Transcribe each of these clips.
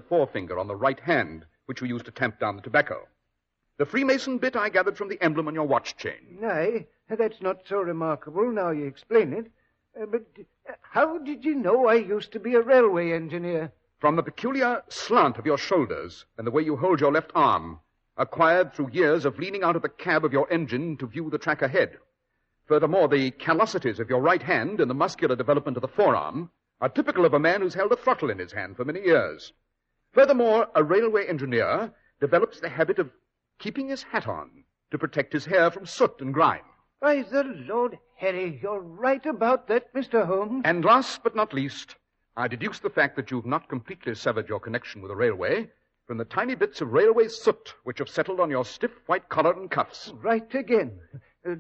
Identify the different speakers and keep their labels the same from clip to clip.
Speaker 1: forefinger on the right hand, which we use to tamp down the tobacco. The Freemason bit I gathered from the emblem on your watch chain.
Speaker 2: Aye, that's not so remarkable now you explain it. But how did you know I used to be a railway engineer?
Speaker 1: From the peculiar slant of your shoulders and the way you hold your left arm, acquired through years of leaning out of the cab of your engine to view the track ahead. Furthermore, the callosities of your right hand and the muscular development of the forearm are typical of a man who's held a throttle in his hand for many years. Furthermore, a railway engineer develops the habit of keeping his hat on to protect his hair from soot and grime.
Speaker 2: By the Lord Harry, you're right about that, Mr. Holmes.
Speaker 1: And last but not least, I deduce the fact that you've not completely severed your connection with the railway from the tiny bits of railway soot which have settled on your stiff white collar and cuffs.
Speaker 2: Right again.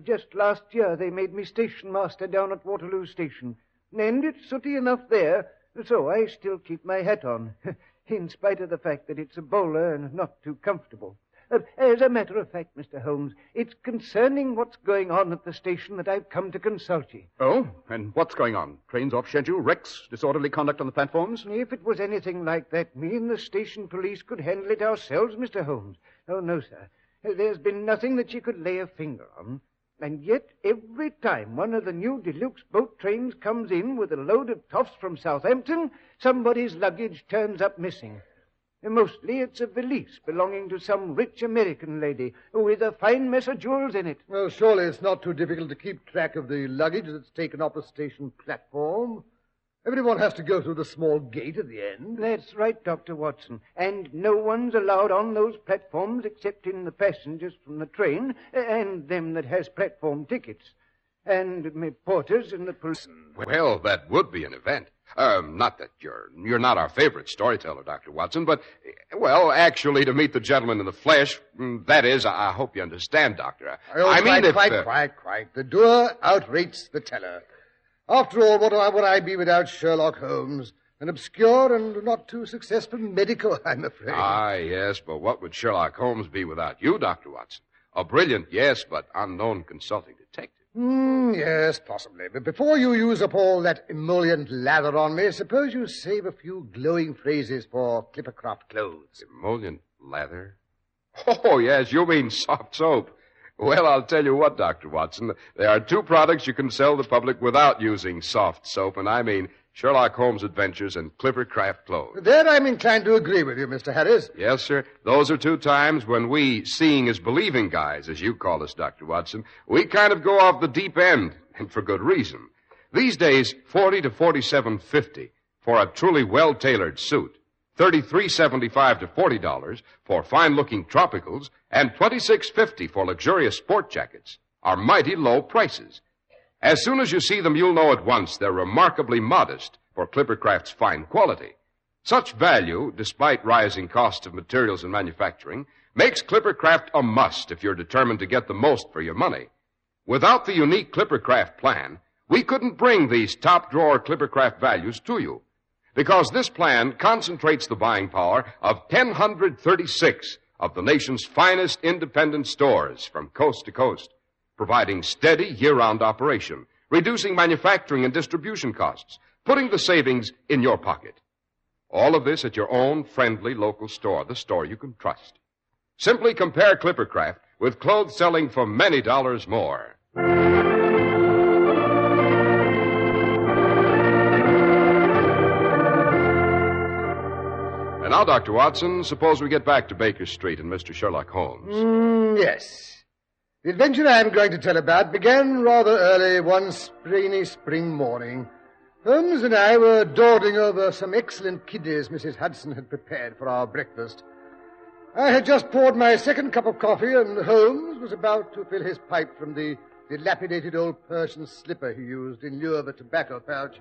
Speaker 2: Just last year they made me station master down at Waterloo Station. And it's sooty enough there, so I still keep my hat on, in spite of the fact that it's a bowler and not too comfortable. As a matter of fact, Mr. Holmes, it's concerning what's going on at the station that I've come to consult you.
Speaker 1: Oh? And what's going on? Trains off schedule, wrecks, disorderly conduct on the platforms?
Speaker 2: If it was anything like that, me and the station police could handle it ourselves, Mr. Holmes. Oh, no, sir. There's been nothing that you could lay a finger on. And yet, every time one of the new deluxe boat trains comes in with a load of toffs from Southampton, somebody's luggage turns up missing. Mostly it's a valise belonging to some rich American lady with a fine mess of jewels in it.
Speaker 3: Well, surely it's not too difficult to keep track of the luggage that's taken off the station platform. Everyone has to go through the small gate at the end.
Speaker 2: That's right, Dr. Watson. And no one's allowed on those platforms except in the passengers from the train and them that has platform tickets. And me porters and the police.
Speaker 4: Well, that would be an event. Not that you're not our favorite storyteller, Dr. Watson, but, well, actually, to meet the gentleman in the flesh, that is, I hope you understand, Doctor.
Speaker 3: Quite. The doer outrates the teller. After all, what would I be without Sherlock Holmes? An obscure and not too successful medico, I'm afraid.
Speaker 4: Ah, yes, but what would Sherlock Holmes be without you, Dr. Watson? A brilliant, yes, but unknown consulting detective.
Speaker 3: Yes, possibly. But before you use up all that emollient lather on me, suppose you save a few glowing phrases for Clippercraft clothes.
Speaker 4: Emollient lather? Oh, yes, you mean soft soap. Well, I'll tell you what, Dr. Watson. There are two products you can sell the public without using soft soap, and I mean Sherlock Holmes Adventures and Clippercraft clothes.
Speaker 3: There I'm inclined to agree with you, Mr. Harris.
Speaker 4: Yes, sir. Those are two times when we, seeing is believing guys, as you call us, Dr. Watson, we kind of go off the deep end, and for good reason. These days, $40 to $47.50 for a truly well-tailored suit, $33.75 to $40 for fine-looking tropicals, and $26.50 for luxurious sport jackets are mighty low prices. As soon as you see them, you'll know at once they're remarkably modest for Clippercraft's fine quality. Such value, despite rising costs of materials and manufacturing, makes Clippercraft a must if you're determined to get the most for your money. Without the unique Clippercraft plan, we couldn't bring these top-drawer Clippercraft values to you, because this plan concentrates the buying power of 1,036 of the nation's finest independent stores from coast to coast, providing steady year-round operation, reducing manufacturing and distribution costs, putting the savings in your pocket. All of this at your own friendly local store, the store you can trust. Simply compare Clippercraft with clothes selling for many dollars more. And now, Dr. Watson, suppose we get back to Baker Street and Mr. Sherlock Holmes.
Speaker 3: Yes. The adventure I'm going to tell about began rather early one rainy spring morning. Holmes and I were dawdling over some excellent kidneys Mrs. Hudson had prepared for our breakfast. I had just poured my second cup of coffee, and Holmes was about to fill his pipe from the dilapidated old Persian slipper he used in lieu of a tobacco pouch.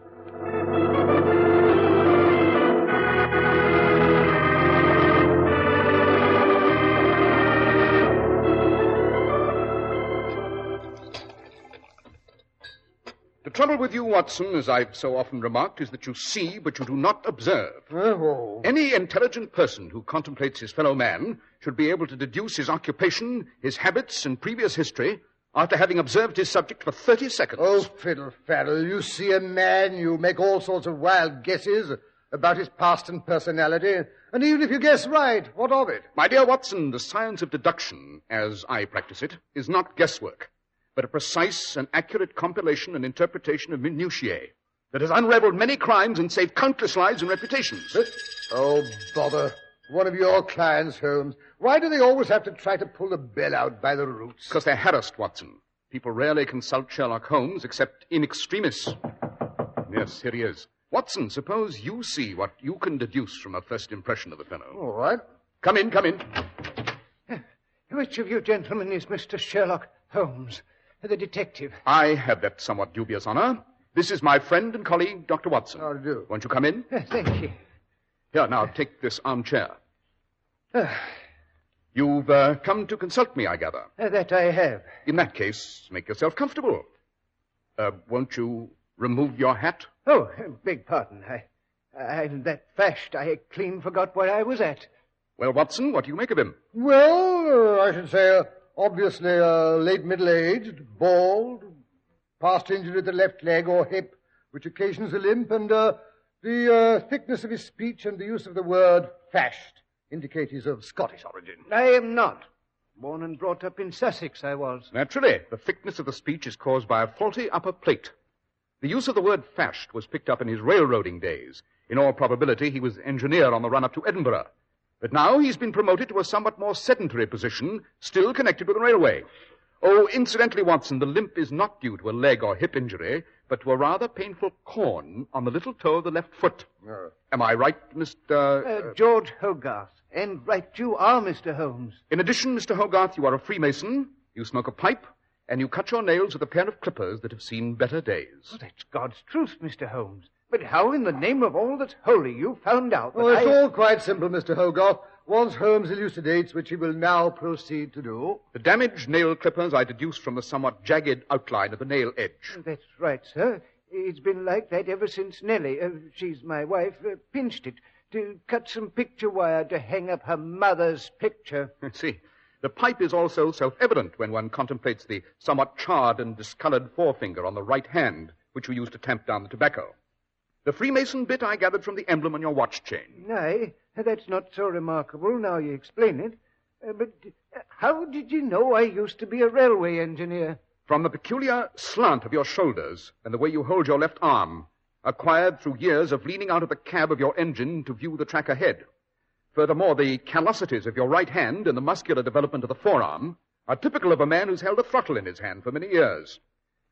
Speaker 1: The trouble with you, Watson, as I've so often remarked, is that you see, but you do not observe.
Speaker 3: Oh.
Speaker 1: Any intelligent person who contemplates his fellow man should be able to deduce his occupation, his habits, and previous history after having observed his subject for 30 seconds.
Speaker 3: Oh, fiddle-faddle. You see a man, you make all sorts of wild guesses. about his past and personality. And even if you guess right, what of it?
Speaker 1: My dear Watson, the science of deduction, as I practice it, is not guesswork, but a precise and accurate compilation and interpretation of minutiae that has unraveled many crimes and saved countless lives and reputations.
Speaker 3: Oh, bother. One of your clients, Holmes. Why do they always have to try to pull the bell out by the roots?
Speaker 1: Because they're harassed, Watson. People rarely consult Sherlock Holmes except in extremis. Yes, here he is. Watson, suppose you see what you can deduce from a first impression of the fellow.
Speaker 3: All right.
Speaker 1: Come in, come in.
Speaker 2: Which of you gentlemen is Mr. Sherlock Holmes, the detective?
Speaker 1: I have that somewhat dubious honor. This is my friend and colleague, Dr. Watson.
Speaker 3: How do you do?
Speaker 1: Won't you come in?
Speaker 2: Thank you.
Speaker 1: Here, now, take this armchair. You've come to consult me, I gather.
Speaker 2: That I have.
Speaker 1: In that case, make yourself comfortable. Won't you remove your hat?
Speaker 2: Oh, beg pardon. I'm that fashed I clean forgot where I was at.
Speaker 1: Well, Watson, what do you make of him?
Speaker 3: Well, I should say, obviously, late middle-aged, bald, past injury to the left leg or hip, which occasions a limp, and the thickness of his speech and the use of the word fashed indicate he's of Scottish origin.
Speaker 2: I am not. Born and brought up in Sussex, I was.
Speaker 1: Naturally, the thickness of the speech is caused by a faulty upper plate. The use of the word fashed was picked up in his railroading days. In all probability, he was engineer on the run-up to Edinburgh. But now he's been promoted to a somewhat more sedentary position, still connected with the railway. Oh, incidentally, Watson, the limp is not due to a leg or hip injury, but to a rather painful corn on the little toe of the left foot. Am I right, Mr.
Speaker 2: George Hogarth. And right you are, Mr. Holmes.
Speaker 1: In addition, Mr. Hogarth, you are a Freemason, you smoke a pipe, and you cut your nails with a pair of clippers that have seen better days.
Speaker 2: Oh, that's God's truth, Mr. Holmes. But how in the name of all that's holy you found out that
Speaker 3: It's all quite simple, Mr. Hogarth. Once Holmes elucidates, which he will now proceed to do.
Speaker 1: The damaged nail clippers I deduced from the somewhat jagged outline of the nail edge.
Speaker 2: That's right, sir. It's been like that ever since Nellie, she's my wife, pinched it to cut some picture wire to hang up her mother's picture.
Speaker 1: See, the pipe is also self-evident when one contemplates the somewhat charred and discolored forefinger on the right hand, which we use to tamp down the tobacco. The Freemason bit I gathered from the emblem on your watch chain.
Speaker 2: Aye, that's not so remarkable now you explain it. But how did you know I used to be a railway engineer?
Speaker 1: From the peculiar slant of your shoulders and the way you hold your left arm, acquired through years of leaning out of the cab of your engine to view the track ahead. Furthermore, the callosities of your right hand and the muscular development of the forearm are typical of a man who's held a throttle in his hand for many years.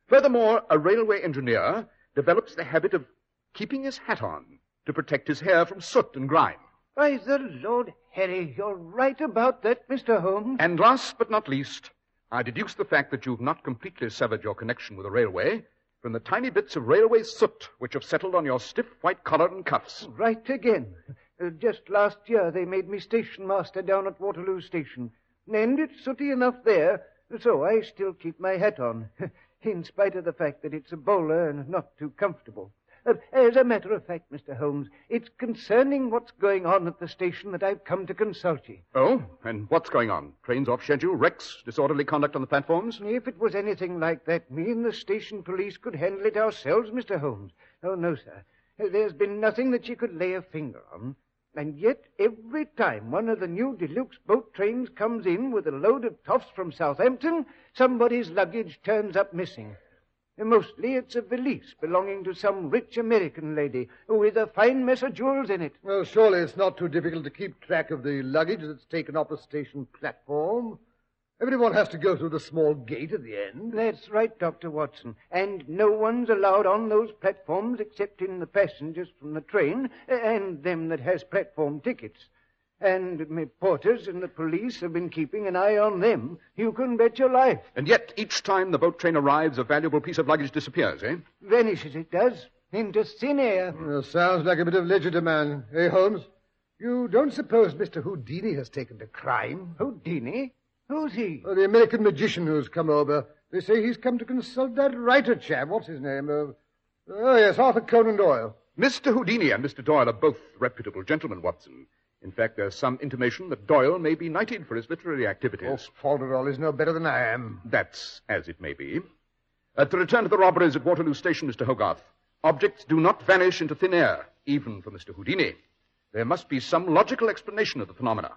Speaker 1: Furthermore, a railway engineer develops the habit of keeping his hat on to protect his hair from soot and grime.
Speaker 2: By the Lord Harry, you're right about that, Mr. Holmes.
Speaker 1: And last but not least, I deduce the fact that you've not completely severed your connection with the railway from the tiny bits of railway soot which have settled on your stiff white collar and cuffs.
Speaker 2: Right again. Just last year they made me station master down at Waterloo Station. And it's sooty enough there, so I still keep my hat on, in spite of the fact that it's a bowler and not too comfortable. As a matter of fact, Mr. Holmes, it's concerning what's going on at the station that I've come to consult you.
Speaker 1: Oh? And what's going on? Trains off schedule, wrecks, disorderly conduct on the platforms?
Speaker 2: If it was anything like that, me and the station police could handle it ourselves, Mr. Holmes. Oh, no, sir. There's been nothing that you could lay a finger on. And yet, every time one of the new deluxe boat trains comes in with a load of toffs from Southampton, somebody's luggage turns up missing. Mostly it's a valise belonging to some rich American lady with a fine mess of jewels in it.
Speaker 3: Well, surely it's not too difficult to keep track of the luggage that's taken off a station platform. Everyone has to go through the small gate at the end.
Speaker 2: That's right, Dr. Watson. And no one's allowed on those platforms excepting the passengers from the train and them that has platform tickets. And me porters and the police have been keeping an eye on them. You can bet your life.
Speaker 1: And yet, each time the boat train arrives, a valuable piece of luggage disappears, eh?
Speaker 2: Vanishes, it does. Into thin air.
Speaker 3: Sounds like a bit of legerdemain, eh, Holmes? You don't suppose Mr. Houdini has taken to crime?
Speaker 2: Houdini? Who's he?
Speaker 3: The American magician who's come over. They say he's come to consult that writer chap. What's his name? Yes, Arthur Conan Doyle.
Speaker 1: Mr. Houdini and Mr. Doyle are both reputable gentlemen, Watson. In fact, there's some intimation that Doyle may be knighted for his literary activities.
Speaker 3: Oh, Falderall is no better than I am.
Speaker 1: That's as it may be. To return to the robberies at Waterloo Station, Mr. Hogarth, Objects do not vanish into thin air, even for Mr. Houdini. There must be some logical explanation of the phenomena.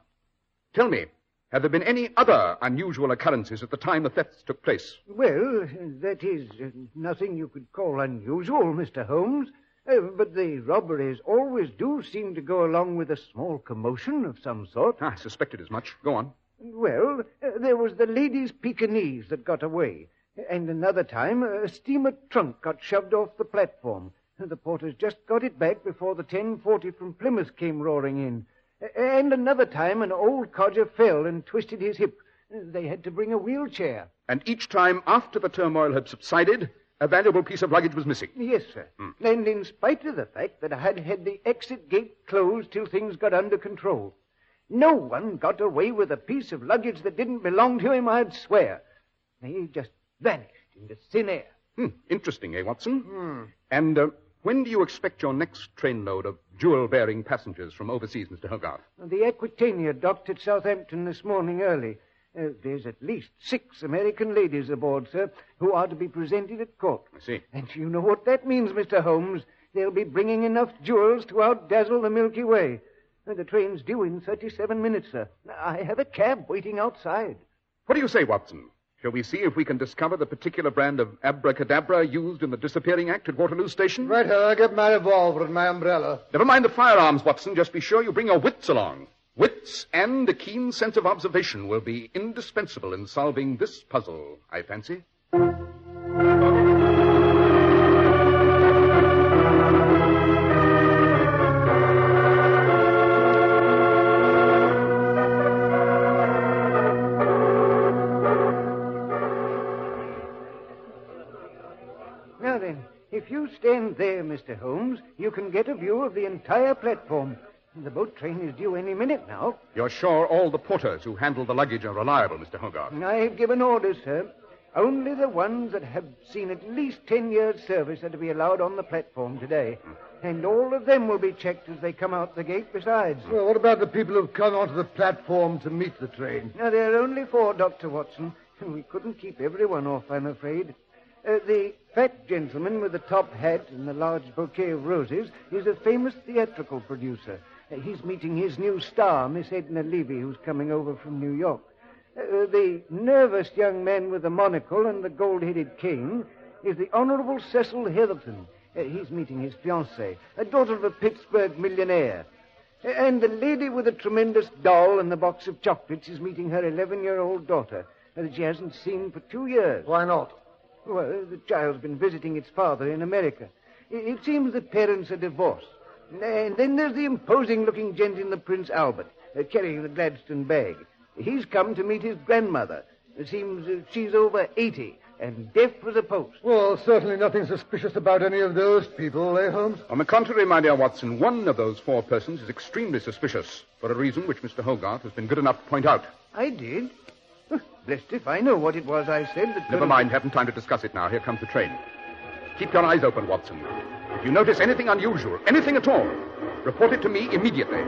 Speaker 1: Tell me, have there been any other unusual occurrences at the time the thefts took place?
Speaker 2: Well, that is nothing you could call unusual, Mr. Holmes. But the robberies always do seem to go along with a small commotion of some sort.
Speaker 1: I suspected as much. Go on.
Speaker 2: Well, there was the ladies' Pekingese that got away. And another time, a steamer trunk got shoved off the platform. The porters just got it back before the 10:40 from Plymouth came roaring in. And another time, an old codger fell and twisted his hip. They had to bring a wheelchair.
Speaker 1: And each time after the turmoil had subsided, a valuable piece of luggage was missing.
Speaker 2: Yes, sir. And in spite of the fact that I had had the exit gate closed till things got under control, no one got away with a piece of luggage that didn't belong to him, I'd swear. They just vanished into thin air.
Speaker 1: Interesting, Watson? And when do you expect your next trainload of jewel-bearing passengers from overseas, Mr. Hogarth?
Speaker 2: The Aquitania docked at Southampton this morning early. There's at least 6 American ladies aboard, sir, who are to be presented at court.
Speaker 1: I see.
Speaker 2: And you know what that means, Mr. Holmes. They'll be bringing enough jewels to outdazzle the Milky Way. The train's due in 37 minutes, sir. I have a cab waiting outside.
Speaker 1: What do you say, Watson? Shall we see if we can discover the particular brand of abracadabra used in the disappearing act at Waterloo Station?
Speaker 3: Right, I'll get my revolver and my umbrella.
Speaker 1: Never mind the firearms, Watson. Just be sure you bring your wits along. Wits and a keen sense of observation will be indispensable in solving this puzzle, I fancy.
Speaker 2: Now then, if you stand there, Mr. Holmes, you can get a view of the entire platform. The boat train is due any minute now.
Speaker 1: You're sure all the porters who handle the luggage are reliable, Mr. Hogarth?
Speaker 2: I've given orders, sir. Only the ones that have seen at least 10 years' service are to be allowed on the platform today. And all of them will be checked as they come out the gate besides.
Speaker 3: Well, what about the people who've come onto the platform to meet the train?
Speaker 2: Now, there are only 4, Dr. Watson. We couldn't keep everyone off, I'm afraid. The fat gentleman with the top hat and the large bouquet of roses is a famous theatrical producer. He's meeting his new star, Miss Edna Levy, who's coming over from New York. The nervous young man with the monocle and the gold-headed cane is the Honorable Cecil Heatherton. He's meeting his fiancée, a daughter of a Pittsburgh millionaire. And the lady with the tremendous doll and the box of chocolates is meeting her 11-year-old daughter that she hasn't seen for 2 years.
Speaker 3: Why not?
Speaker 2: Well, the child's been visiting its father in America. It seems the parents are divorced. And then there's the imposing-looking gent in the Prince Albert, carrying the Gladstone bag. He's come to meet his grandmother. It seems she's over 80 and deaf as a post.
Speaker 3: Well, certainly nothing suspicious about any of those people, eh, Holmes?
Speaker 1: On the contrary, my dear Watson, one of those 4 persons is extremely suspicious for a reason which Mr. Hogarth has been good enough to point out.
Speaker 2: I did? Blessed if I know what it was I said that...
Speaker 1: Never mind, haven't time to discuss it now. Here comes the train. Keep your eyes open, Watson. If you notice anything unusual, anything at all, report it to me immediately.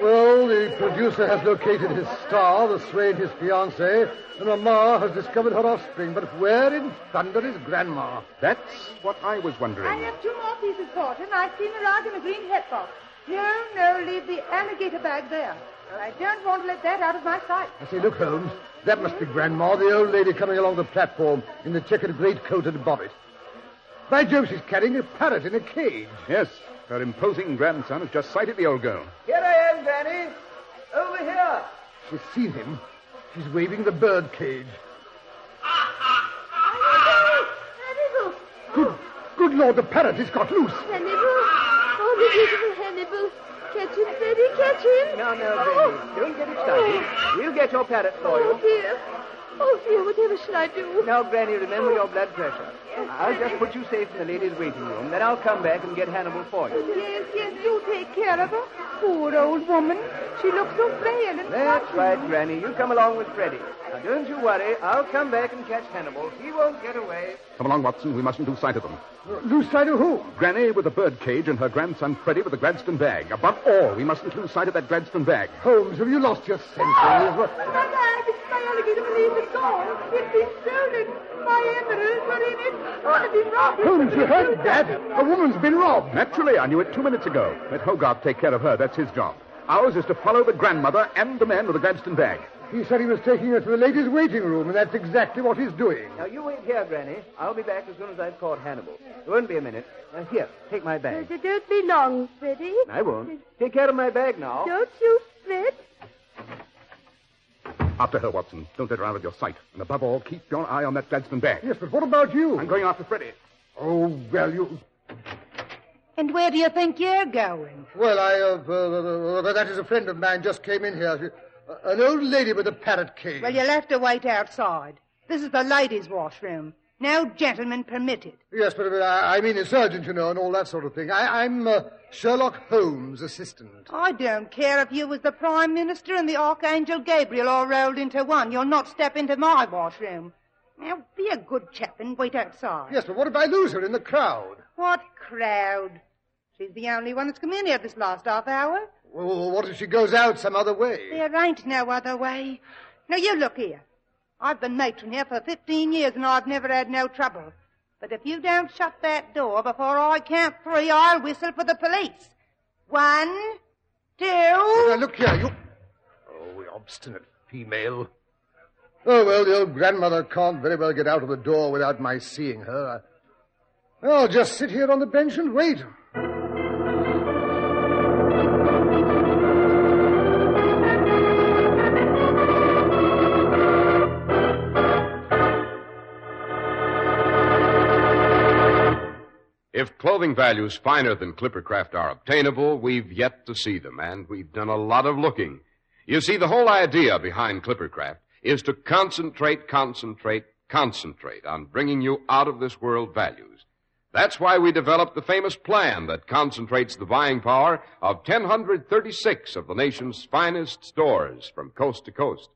Speaker 3: Well, the producer has located his star, the Swain his fiancée, and Mamma has discovered her offspring. But where in thunder is Grandma?
Speaker 1: That's what I was wondering.
Speaker 5: I have 2 more pieces, Porter, and I've seen around in a green hat box. No, leave the alligator bag there. I don't want to let that out of my sight.
Speaker 3: I say, look, Holmes, that must be Grandma, the old lady coming along the platform in the checkered greatcoat and bonnet. By Jove, she's carrying a parrot in a cage.
Speaker 1: Yes, her imposing grandson has just sighted the old girl.
Speaker 2: Here I am, Granny. Over here.
Speaker 3: She's seen him. She's waving the bird cage.
Speaker 5: Hannibal!
Speaker 3: Good Lord, the parrot has got loose.
Speaker 5: Hannibal! Oh, the beautiful Hannibal! Catch him, Freddie, catch him.
Speaker 2: No, Granny. Don't get excited. We'll get your parrot for you.
Speaker 5: Oh, dear. Oh, dear, whatever shall I do?
Speaker 2: Now, Granny, remember your blood pressure. I'll just put you safe in the ladies' waiting room. Then I'll come back and get Hannibal for you.
Speaker 5: Yes, do take care of her. Poor old woman. She looks so frail and
Speaker 2: That's right, Granny. You come along with Freddie. Now, don't you worry. I'll come back and catch Hannibal. He won't get away.
Speaker 1: Come along, Watson. We mustn't lose sight of them.
Speaker 3: Lose sight of who?
Speaker 1: Granny with the bird cage and her grandson Freddie with the Gladstone bag. Above all, we mustn't lose sight of that Gladstone bag.
Speaker 3: Holmes, have you lost your senses?
Speaker 5: My bag, my alligator valise is gone. It's been stolen. My emeralds were in it. I've been robbed.
Speaker 3: Holmes, you heard that? A woman's been robbed.
Speaker 1: Naturally, I knew it 2 minutes ago. Let Hogarth take care of her. That's his job. Ours is to follow the grandmother and the man with the Gladstone bag.
Speaker 3: He said he was taking her to the ladies' waiting room, and that's exactly what he's doing.
Speaker 2: Now, you wait here, Granny. I'll be back as soon as I've caught Hannibal. It won't be a minute. Here, take my bag.
Speaker 5: Don't be long, Freddie.
Speaker 2: I won't. Take care of my bag now.
Speaker 5: Don't you fret.
Speaker 1: After her, Watson. Don't let her out of your sight. And above all, keep your eye on that Gladstone bag.
Speaker 3: Yes, but what about you?
Speaker 1: I'm going after Freddie.
Speaker 3: Oh, well, you...
Speaker 6: And where do you think you're going?
Speaker 3: Well, that is a friend of mine just came in here. An old lady with a parrot cage.
Speaker 6: Well, you'll have to wait outside. This is the ladies' washroom. No gentlemen permitted.
Speaker 3: Yes, but I mean a surgeon, you know, and all that sort of thing. I'm Sherlock Holmes' assistant.
Speaker 6: I don't care if you was the Prime Minister and the Archangel Gabriel all rolled into one. You'll not step into my washroom. Now, be a good chap and wait outside.
Speaker 3: Yes, but what if I lose her in the crowd?
Speaker 6: What crowd? She's the only one that's come in here this last half hour.
Speaker 3: Well, what if she goes out some other way?
Speaker 6: There ain't no other way. Now, you look here. I've been matron here for 15 years, and I've never had no trouble. But if you don't shut that door before I count 3, I'll whistle for the police. 1, 2...
Speaker 3: Now, look here, you... Oh, the obstinate female. Oh, well, the old grandmother can't very well get out of the door without my seeing her. I'll just sit here on the bench and wait.
Speaker 4: If clothing values finer than Clippercraft are obtainable, we've yet to see them, and we've done a lot of looking. You see, the whole idea behind Clippercraft is to concentrate on bringing you out of this world values. That's why we developed the famous plan that concentrates the buying power of 1,036 of the nation's finest stores from coast to coast.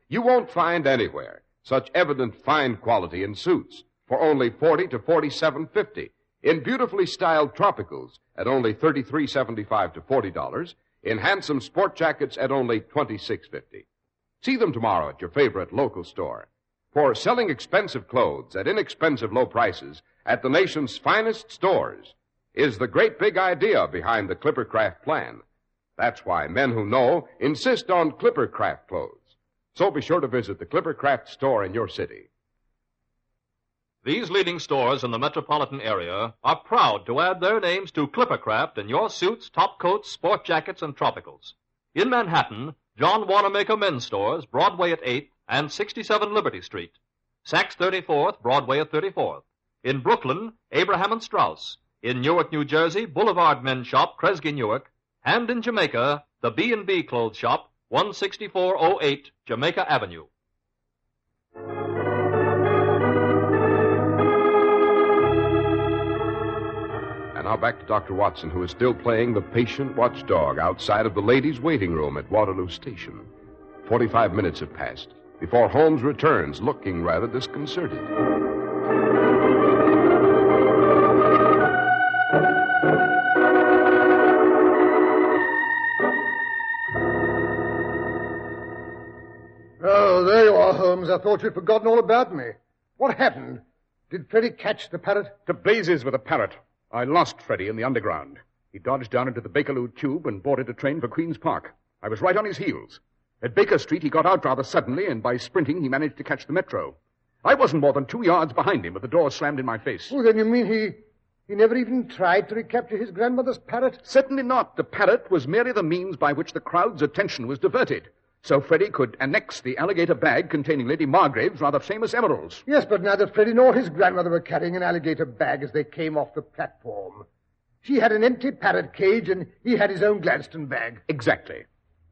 Speaker 4: You won't find anywhere such evident fine quality in suits for only $40 to $47.50. In beautifully styled tropicals at only $33.75 to $40, in handsome sport jackets at only $26.50. See them tomorrow at your favorite local store. For selling expensive clothes at inexpensive low prices at the nation's finest stores is the great big idea behind the Clippercraft plan. That's why men who know insist on Clippercraft clothes. So be sure to visit the Clippercraft store in your city.
Speaker 7: These leading stores in the metropolitan area are proud to add their names to Clippercraft in your suits, top coats, sport jackets, and tropicals. In Manhattan, John Wanamaker Men's Stores, Broadway at 8th and 67 Liberty Street. Saks 34th, Broadway at 34th. In Brooklyn, Abraham and Strauss. In Newark, New Jersey, Boulevard Men's Shop, Kresge Newark. And in Jamaica, the B&B Clothes Shop, 16408 Jamaica Avenue.
Speaker 4: And now back to Dr. Watson, who is still playing the patient watchdog outside of the ladies' waiting room at Waterloo Station. 45 minutes have passed before Holmes returns, looking rather disconcerted.
Speaker 3: Oh, there you are, Holmes. I thought you'd forgotten all about me. What happened? Did Freddie catch the parrot?
Speaker 1: To blazes with a parrot. I lost Freddie in the underground. He dodged down into the Bakerloo tube and boarded a train for Queen's Park. I was right on his heels. At Baker Street, he got out rather suddenly, and by sprinting, he managed to catch the metro. I wasn't more than 2 yards behind him, but the door slammed in my face.
Speaker 3: Oh, then you mean he never even tried to recapture his grandmother's parrot?
Speaker 1: Certainly not. The parrot was merely the means by which the crowd's attention was diverted, so Freddie could annex the alligator bag containing Lady Margrave's rather famous emeralds.
Speaker 3: Yes, but neither Freddie nor his grandmother were carrying an alligator bag as they came off the platform. She had an empty parrot cage, and he had his own Gladstone bag.
Speaker 1: Exactly.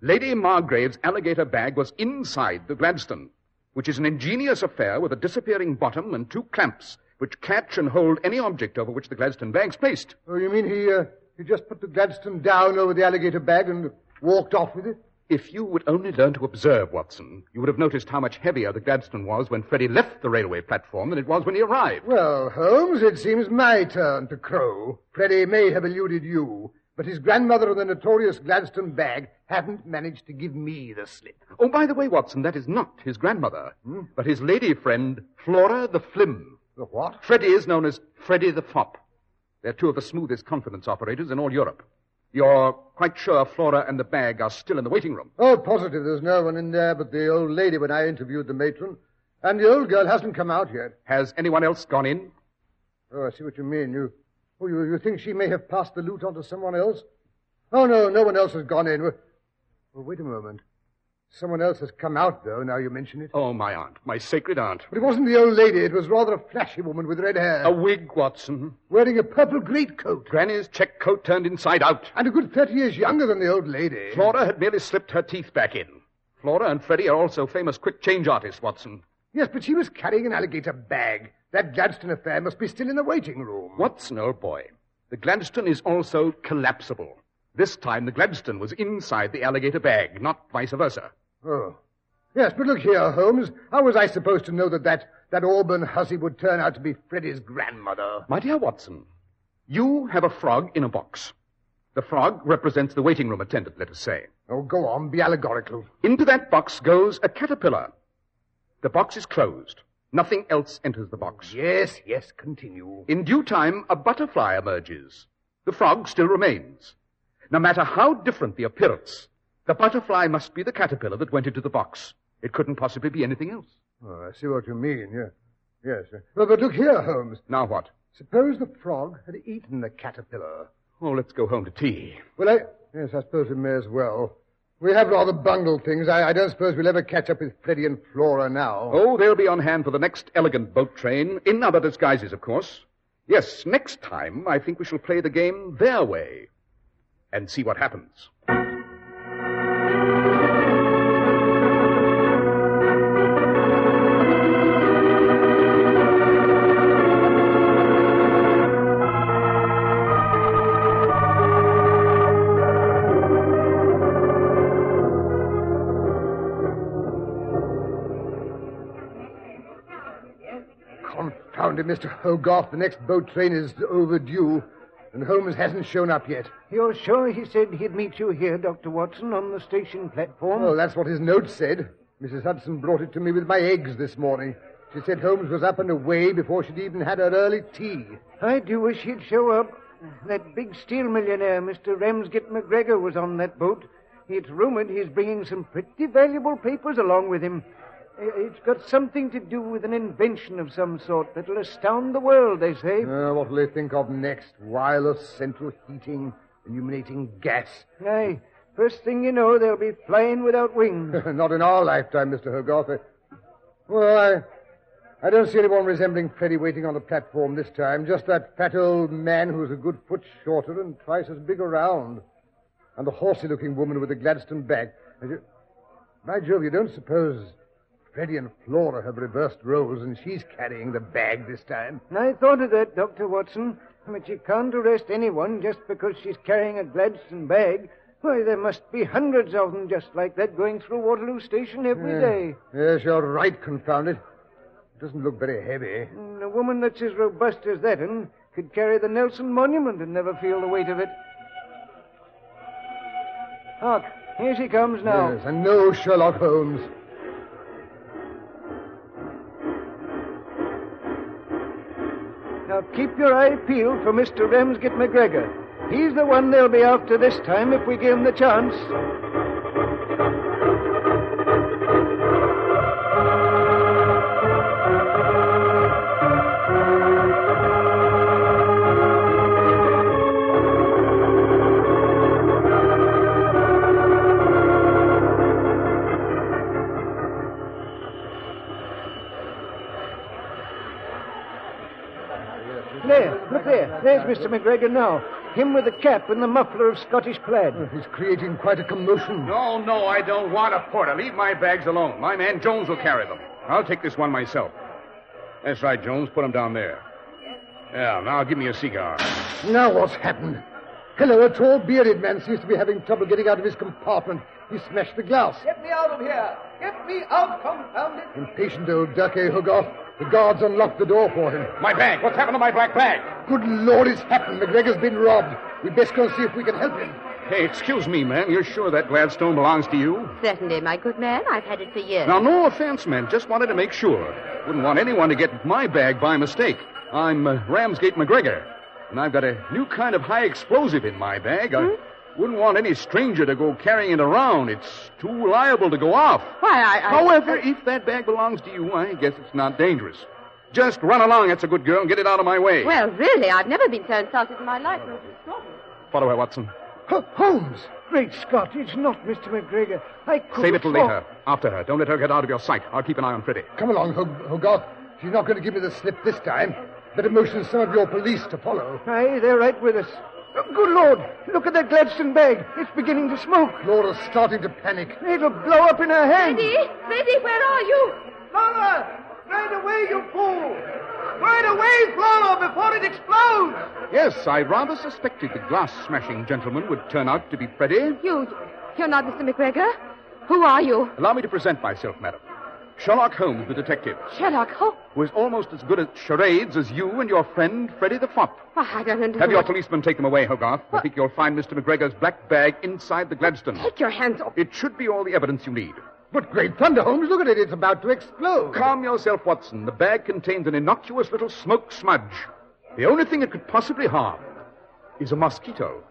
Speaker 1: Lady Margrave's alligator bag was inside the Gladstone, which is an ingenious affair with a disappearing bottom and 2 clamps, which catch and hold any object over which the Gladstone bag's placed.
Speaker 3: Oh, you mean he just put the Gladstone down over the alligator bag and walked off with it?
Speaker 1: If you would only learn to observe, Watson, you would have noticed how much heavier the Gladstone was when Freddie left the railway platform than it was when he arrived.
Speaker 3: Well, Holmes, it seems my turn to crow. Freddie may have eluded you, but his grandmother and the notorious Gladstone bag haven't managed to give me the slip.
Speaker 1: Oh, by the way, Watson, that is not his grandmother, but his lady friend, Flora the Flim.
Speaker 3: The what?
Speaker 1: Freddie is known as Freddie the Fop. They're 2 of the smoothest confidence operators in all Europe. You're quite sure Flora and the bag are still in the waiting room?
Speaker 3: Oh, positive there's no one in there but the old lady when I interviewed the matron. And the old girl hasn't come out yet.
Speaker 1: Has anyone else gone in?
Speaker 3: Oh, I see what you mean. You think she may have passed the loot on to someone else? Oh, no one else has gone in. Well, wait a moment. Someone else has come out, though, now you mention it.
Speaker 1: Oh, my aunt. My sacred aunt.
Speaker 3: But it wasn't the old lady. It was rather a flashy woman with red hair.
Speaker 1: A wig, Watson.
Speaker 3: Wearing a purple greatcoat.
Speaker 1: Granny's check coat turned inside out.
Speaker 3: And a good 30 years younger than the old lady.
Speaker 1: Flora had merely slipped her teeth back in. Flora and Freddie are also famous quick change artists, Watson.
Speaker 3: Yes, but she was carrying an alligator bag. That Gladstone affair must be still in the waiting room.
Speaker 1: Watson, old boy, the Gladstone is also collapsible. This time the Gladstone was inside the alligator bag, not vice versa.
Speaker 3: Oh. Yes, but look here, Holmes. How was I supposed to know that auburn hussy would turn out to be Freddie's grandmother?
Speaker 1: My dear Watson, you have a frog in a box. The frog represents the waiting room attendant, let us say.
Speaker 3: Oh, go on, be allegorical.
Speaker 1: Into that box goes a caterpillar. The box is closed. Nothing else enters the box.
Speaker 3: Yes, continue.
Speaker 1: In due time, a butterfly emerges. The frog still remains. No matter how different the appearance, the butterfly must be the caterpillar that went into the box. It couldn't possibly be anything else.
Speaker 3: Oh, I see what you mean, yeah. Yes. Well, but look here, Holmes.
Speaker 1: Now what?
Speaker 3: Suppose the frog had eaten the caterpillar.
Speaker 1: Oh, let's go home to tea.
Speaker 3: Well, Yes, I suppose we may as well. We have rather bungled things. I don't suppose we'll ever catch up with Freddie and Flora now.
Speaker 1: Oh, they'll be on hand for the next elegant boat train, in other disguises, of course. Yes, next time, I think we shall play the game their way and see what happens.
Speaker 3: Confound it, Mr. Hogarth. The next boat train is overdue, and Holmes hasn't shown up yet.
Speaker 2: You're sure he said he'd meet you here, Dr. Watson, on the station platform?
Speaker 3: Well, that's what his note said. Mrs. Hudson brought it to me with my eggs this morning. She said Holmes was up and away before she'd even had her early tea.
Speaker 2: I do wish he'd show up. That big steel millionaire, Mr. Ramsgate McGregor, was on that boat. It's rumored he's bringing some pretty valuable papers along with him. It's got something to do with an invention of some sort that'll astound the world, they say.
Speaker 3: What will they think of next? Wireless central heating, illuminating gas.
Speaker 2: Aye. First thing you know, they'll be flying without wings.
Speaker 3: Not in our lifetime, Mr. Hogarth. Well, I don't see anyone resembling Freddie waiting on the platform this time. Just that fat old man who's a good foot shorter and twice as big around. And the horsey-looking woman with the Gladstone bag. By Jove, you don't suppose Freddie and Flora have reversed roles and she's carrying the bag this time?
Speaker 2: I thought of that, Dr. Watson. But you can't arrest anyone just because she's carrying a Gladstone bag. Why, there must be hundreds of them just like that going through Waterloo Station every day.
Speaker 3: Yes, you're right, confound it. It doesn't look very heavy.
Speaker 2: A woman that's as robust as that one could carry the Nelson Monument and never feel the weight of it. Hark, here she comes now.
Speaker 3: Yes, and no Sherlock Holmes.
Speaker 2: Now keep your eye peeled for Mr. Ramsgate McGregor. He's the one they'll be after this time if we give him the chance. There, look there. There's Mr. McGregor now. Him with the cap and the muffler of Scottish plaid.
Speaker 3: He's creating quite a commotion.
Speaker 1: No, I don't want a porter. Leave my bags alone. My man Jones will carry them. I'll take this one myself. That's right, Jones. Put him down there. Yeah, now give me a cigar.
Speaker 3: Now what's happened? Hello, a tall, bearded man seems to be having trouble getting out of his compartment. He smashed the glass.
Speaker 2: Get me out of here! Get me out, confound it!
Speaker 3: Impatient old duck, eh, Hogarth? The guards unlocked the door for him.
Speaker 1: My bag. What's happened to my black bag?
Speaker 3: Good Lord, it's happened. McGregor's been robbed. We'd best go and see if we can help him.
Speaker 1: Hey, excuse me, ma'am. You're sure that Gladstone belongs to you?
Speaker 8: Certainly, my good man. I've had it for years.
Speaker 1: Now, no offense, ma'am. Just wanted to make sure. Wouldn't want anyone to get my bag by mistake. I'm Ramsgate McGregor, and I've got a new kind of high explosive in my bag. I wouldn't want any stranger to go carrying it around. It's too liable to go off.
Speaker 8: Why,
Speaker 1: However, if that bag belongs to you, I guess it's not dangerous. Just run along, that's a good girl, and get it out of my way.
Speaker 8: Well, really, I've never been so insulted in my life.
Speaker 1: Follow her, Watson.
Speaker 3: Holmes!
Speaker 2: Great Scott, it's not Mr. McGregor. I couldn't...
Speaker 1: Save it till later. After her. Don't let her get out of your sight. I'll keep an eye on Freddie.
Speaker 3: Come along, Hogarth. She's not going to give me the slip this time. Better motion some of your police to follow.
Speaker 2: Aye, they're right with us. Good Lord, look at that Gladstone bag. It's beginning to smoke.
Speaker 3: Laura's starting to panic.
Speaker 2: It'll blow up in her hand.
Speaker 8: Freddie, where are you?
Speaker 2: Laura! Right away, you fool! Right away, Laura, before it explodes!
Speaker 1: Yes, I rather suspected the glass-smashing gentleman would turn out to be Freddie.
Speaker 8: You're not Mr. McGregor? Who are you?
Speaker 1: Allow me to present myself, madam. Sherlock Holmes, the detective.
Speaker 8: Sherlock Holmes?
Speaker 1: Who is almost as good at charades as you and your friend, Freddie the Fop.
Speaker 8: Why, I don't understand.
Speaker 1: Have your policeman take them away, Hogarth. I think you'll find Mr. McGregor's black bag inside the Gladstone.
Speaker 8: Take your hands off.
Speaker 1: It should be all the evidence you need.
Speaker 3: But great thunder, Holmes, look at it. It's about to explode.
Speaker 1: Calm yourself, Watson. The bag contains an innocuous little smoke smudge. The only thing it could possibly harm is a mosquito.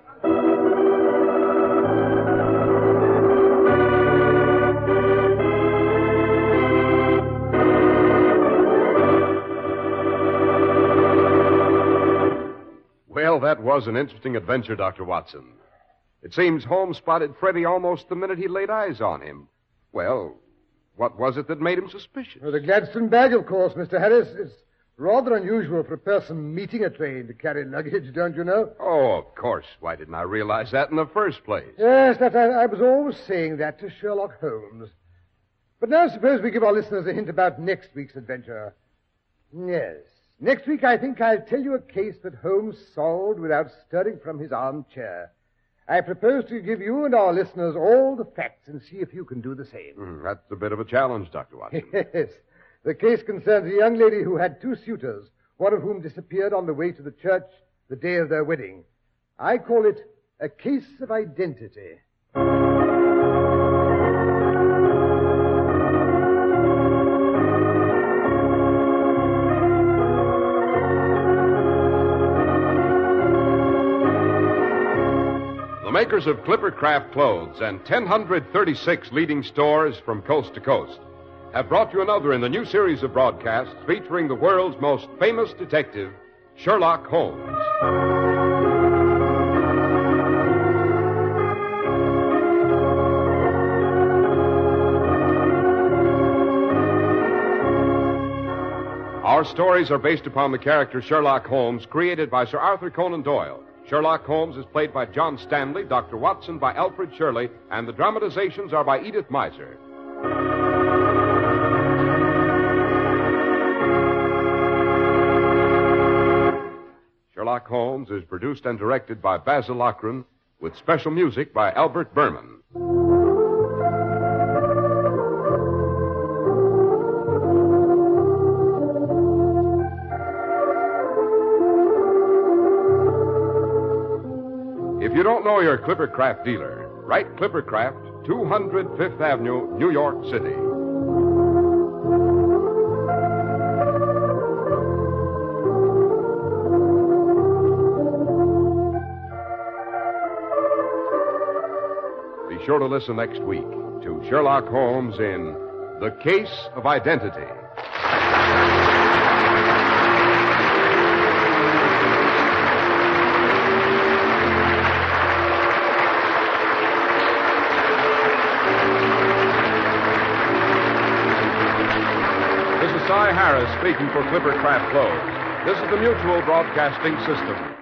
Speaker 4: Well, that was an interesting adventure, Dr. Watson. It seems Holmes spotted Freddie almost the minute he laid eyes on him. Well, what was it that made him suspicious?
Speaker 3: Well, the Gladstone bag, of course, Mr. Harris. It's rather unusual for a person meeting a train to carry luggage, don't you know?
Speaker 4: Oh, of course. Why didn't I realize that in the first place?
Speaker 3: Yes, I was always saying that to Sherlock Holmes. But now suppose we give our listeners a hint about next week's adventure. Yes. Next week, I think I'll tell you a case that Holmes solved without stirring from his armchair. I propose to give you and our listeners all the facts and see if you can do the same.
Speaker 4: That's a bit of a challenge, Dr. Watson.
Speaker 3: Yes. The case concerns a young lady who had two suitors, one of whom disappeared on the way to the church the day of their wedding. I call it a case of identity.
Speaker 4: The makers of Clipper Craft clothes and 1,036 leading stores from coast to coast have brought you another in the new series of broadcasts featuring the world's most famous detective, Sherlock Holmes. Our stories are based upon the character Sherlock Holmes, created by Sir Arthur Conan Doyle. Sherlock Holmes is played by John Stanley, Dr. Watson by Alfred Shirley, and the dramatizations are by Edith Meiser. Sherlock Holmes is produced and directed by Basil Lochran, with special music by Albert Berman. If you don't know your Clipper Craft dealer, write Clipper Craft, 200 Fifth Avenue, New York City. Be sure to listen next week to Sherlock Holmes in The Case of Identity. This is Cy Harris speaking for Clipper Craft Clothes. This is the Mutual Broadcasting System.